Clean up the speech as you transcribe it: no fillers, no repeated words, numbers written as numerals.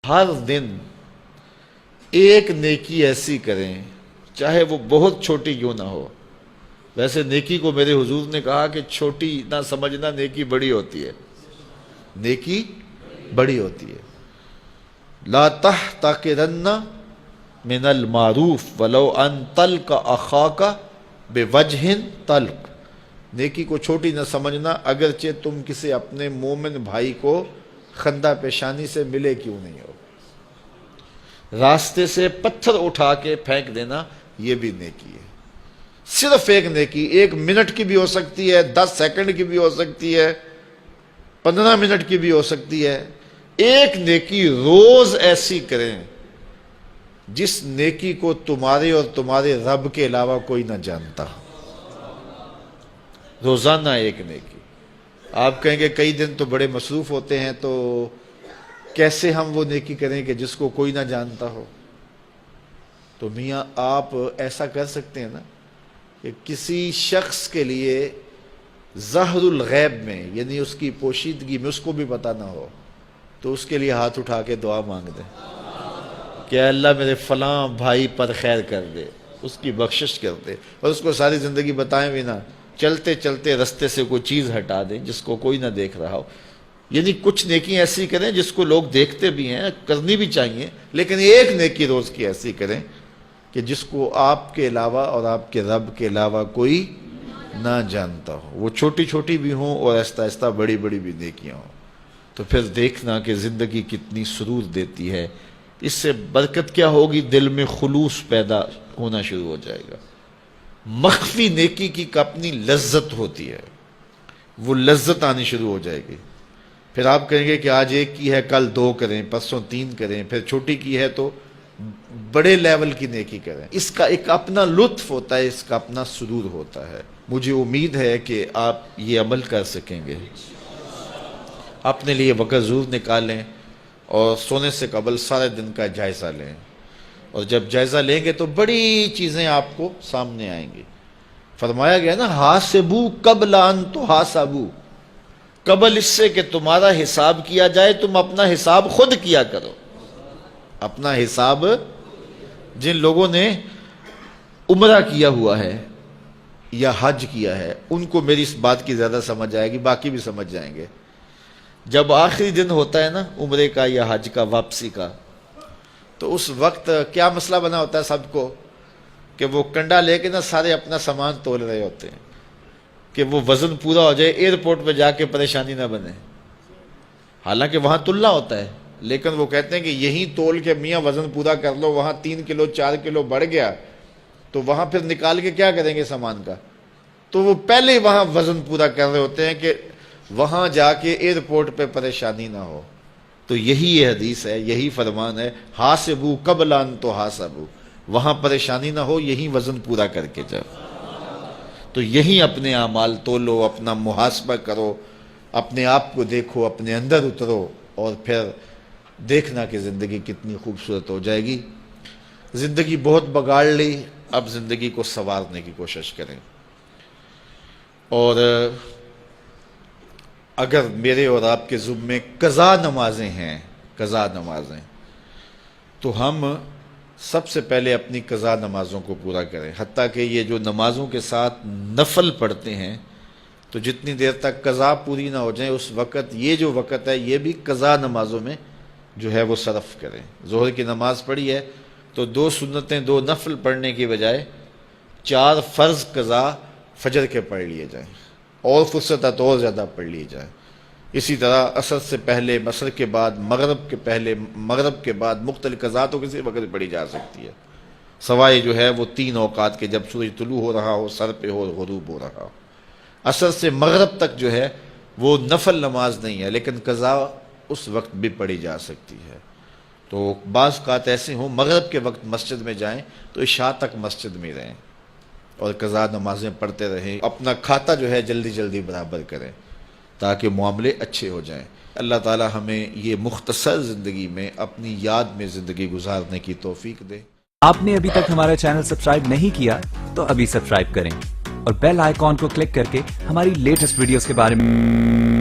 ہر دن ایک نیکی ایسی کریں چاہے وہ بہت چھوٹی کیوں نہ ہو. ویسے نیکی کو میرے حضور نے کہا کہ چھوٹی نہ سمجھنا، نیکی بڑی ہوتی ہے، نیکی بڑی ہوتی ہے. لا تحتقرن من المعروف ولو ان تلق اخاک بوجہ طلق. نیکی کو چھوٹی نہ سمجھنا اگرچہ تم کسی اپنے مومن بھائی کو خندہ پیشانی سے ملے کیوں نہیں ہو. راستے سے پتھر اٹھا کے پھینک دینا یہ بھی نیکی ہے. صرف ایک نیکی 1 منٹ کی بھی ہو سکتی ہے، 10 سیکنڈ کی بھی ہو سکتی ہے، 15 منٹ کی بھی ہو سکتی ہے. ایک نیکی روز ایسی کریں جس نیکی کو تمہارے اور تمہارے رب کے علاوہ کوئی نہ جانتا. روزانہ ایک نیکی. آپ کہیں گے کئی دن تو بڑے مصروف ہوتے ہیں، تو کیسے ہم وہ نیکی کریں کہ جس کو کوئی نہ جانتا ہو؟ تو میاں آپ ایسا کر سکتے ہیں نا کہ کسی شخص کے لیے ظہر الغیب میں، یعنی اس کی پوشیدگی میں، اس کو بھی پتہ نہ ہو، تو اس کے لیے ہاتھ اٹھا کے دعا مانگ دیں کہ اے اللہ میرے فلاں بھائی پر خیر کر دے، اس کی بخشش کر دے. اور اس کو ساری زندگی بتائیں بھی نہ، چلتے چلتے رستے سے کوئی چیز ہٹا دیں جس کو کوئی نہ دیکھ رہا ہو. یعنی کچھ نیکی ایسی کریں جس کو لوگ دیکھتے بھی ہیں، کرنی بھی چاہیے، لیکن ایک نیکی روز کی ایسی کریں کہ جس کو آپ کے علاوہ اور آپ کے رب کے علاوہ کوئی نہ جانتا ہو. وہ چھوٹی چھوٹی بھی ہوں اور آہستہ آہستہ بڑی بڑی بھی نیکیاں ہوں. تو پھر دیکھنا کہ زندگی کتنی سرور دیتی ہے. اس سے برکت کیا ہوگی؟ دل میں خلوص پیدا ہونا شروع ہو جائے گا. مخفی نیکی کی اپنی لذت ہوتی ہے، وہ لذت آنی شروع ہو جائے گی. پھر آپ کہیں گے کہ آج ایک کی ہے، کل 2 کریں، پرسوں 3 کریں، پھر چھوٹی کی ہے تو بڑے لیول کی نیکی کریں. اس کا ایک اپنا لطف ہوتا ہے، اس کا اپنا سرور ہوتا ہے. مجھے امید ہے کہ آپ یہ عمل کر سکیں گے. اپنے لیے وقت ضرور نکالیں اور سونے سے قبل سارے دن کا جائزہ لیں. اور جب جائزہ لیں گے تو بڑی چیزیں آپ کو سامنے آئیں گی. فرمایا گیا نا، حاسبو قبل ان تحاسبو. قبل اس سے کہ تمہارا حساب کیا جائے تم اپنا حساب خود کیا کرو. اپنا حساب. جن لوگوں نے عمرہ کیا ہوا ہے یا حج کیا ہے ان کو میری اس بات کی زیادہ سمجھ آئے گی، باقی بھی سمجھ جائیں گے. جب آخری دن ہوتا ہے نا عمرے کا یا حج کا، واپسی کا، تو اس وقت کیا مسئلہ بنا ہوتا ہے سب کو کہ وہ کنڈا لے کے نا سارے اپنا سامان تول رہے ہوتے ہیں کہ وہ وزن پورا ہو جائے، ایئرپورٹ پہ جا کے پریشانی نہ بنے. حالانکہ وہاں تلنا ہوتا ہے، لیکن وہ کہتے ہیں کہ یہیں تول کے میاں وزن پورا کر لو، وہاں 3 کلو 4 کلو بڑھ گیا تو وہاں پھر نکال کے کیا کریں گے سامان کا. تو وہ پہلے ہی وہاں وزن پورا کر رہے ہوتے ہیں کہ وہاں جا کے ایئرپورٹ پہ پریشانی نہ ہو. تو یہی یہ حدیث ہے، یہی فرمان ہے، حاسبو قبل ان تحاسبو. وہاں پریشانی نہ ہو، یہیں وزن پورا کر کے جاؤ. تو یہیں اپنے اعمال تولو، اپنا محاسبہ کرو، اپنے آپ کو دیکھو، اپنے اندر اترو، اور پھر دیکھنا کہ زندگی کتنی خوبصورت ہو جائے گی. زندگی بہت بگاڑ لی، اب زندگی کو سنوارنے کی کوشش کریں. اور اگر میرے اور آپ کے ذمے قضا نمازیں ہیں، قضا نمازیں، تو ہم سب سے پہلے اپنی قضا نمازوں کو پورا کریں. حتیٰ کہ یہ جو نمازوں کے ساتھ نفل پڑھتے ہیں تو جتنی دیر تک قضا پوری نہ ہو جائیں اس وقت یہ جو وقت ہے یہ بھی قضا نمازوں میں جو ہے وہ صرف کریں. ظہر کی نماز پڑھی ہے تو 2 سنتیں 2 نفل پڑھنے کی بجائے 4 فرض قضا فجر کے پڑھ لیے جائیں، اور فرصت ہے تو اور زیادہ پڑھ لیے جائیں. اسی طرح عصر سے پہلے، عصر کے بعد، مغرب کے پہلے، مغرب کے بعد، مختلف قضا تو کسی وقت پڑھی جا سکتی ہے، سوائے جو ہے وہ 3 اوقات کے، جب سورج طلوع ہو رہا ہو، سر پہ ہو، غروب ہو رہا ہو. عصر سے مغرب تک جو ہے وہ نفل نماز نہیں ہے، لیکن قضا اس وقت بھی پڑھی جا سکتی ہے. تو بعض اوقات ایسے ہوں مغرب کے وقت مسجد میں جائیں تو عشاء تک مسجد میں رہیں اور قضا نمازیں پڑھتے رہیں. اپنا کھاتا جو ہے جلدی جلدی برابر کریں تاکہ معاملے اچھے ہو جائیں. اللہ تعالی ہمیں یہ مختصر زندگی میں اپنی یاد میں زندگی گزارنے کی توفیق دے. آپ نے ابھی تک ہمارا چینل سبسکرائب نہیں کیا تو ابھی سبسکرائب کریں اور بیل آئیکن کو کلک کر کے ہماری لیٹسٹ ویڈیوز کے بارے میں